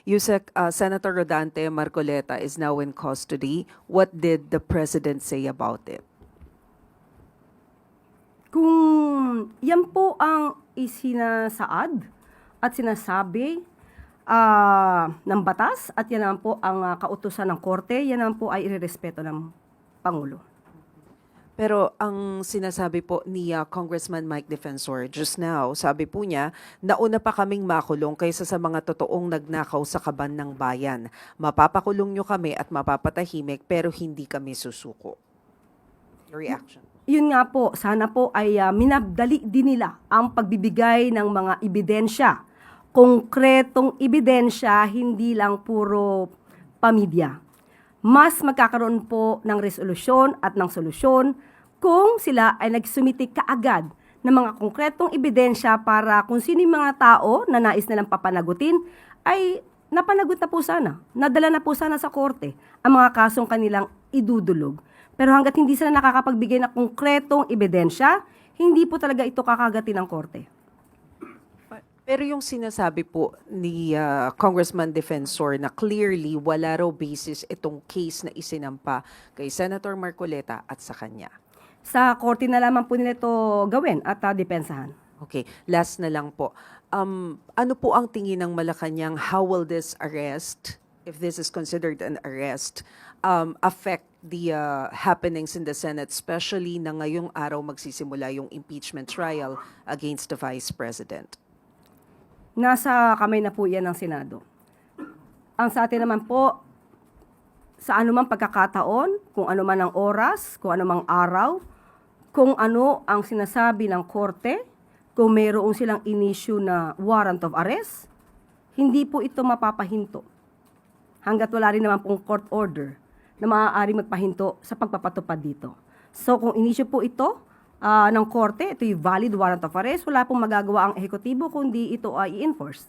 Yusek, Senator Rodante Marcoleta is now in custody. What did the president say about it? Kung yan po ang isinasaad at sinasabi ng batas at yan naman po ang kautusan ng korte, yan naman po ay irerespeto ng Pangulo. Pero ang sinasabi po ni Congressman Mike Defensor just now, sabi po niya, nauna pa kaming makulong kaysa sa mga totoong nagnakaw sa kaban ng bayan. Mapapakulong nyo kami at mapapatahimik pero hindi kami susuko. Your reaction? Yun nga po, sana po ay minabdali din nila ang pagbibigay ng mga ebidensya. Konkretong ebidensya, hindi lang puro pamidya. Mas magkakaroon po ng resolusyon at ng solusyon kung sila ay nagsumiti kaagad ng mga konkretong ebidensya para kung sino yung mga tao na nais nilang papanagutin ay napanagot na po sana, nadala na po sana sa korte ang mga kasong kanilang idudulog. Pero hanggat hindi sila nakakapagbigay ng konkretong ebidensya, hindi po talaga ito kakagatin ng korte. Pero yung sinasabi po ni Congressman Defensor na clearly wala raw basis itong case na isinampa kay Senator Marcoleta at sa kanya. Sa korte na lamang po nila ito gawin at depensahan. Okay, last na lang po. Ano po ang tingin ng Malacanang, how will this arrest, if this is considered an arrest, affect the happenings in the Senate, especially na ngayong araw magsisimula yung impeachment trial against the Vice President? Nasa kamay na po yan ng Senado. Ang sa atin naman po, sa anumang pagkakataon, kung ano man ang oras, kung ano mang araw, kung ano ang sinasabi ng korte, kung mayroon silang in-issue na warrant of arrest, hindi po ito mapapahinto. Hanggat wala rin naman pong court order na maaaring magpahinto sa pagpapatupad dito. So kung in-issue po ito, ng korte, ito yung valid warrant of arrest, wala pong magagawa ang ehekutibo kundi ito ay i-enforce.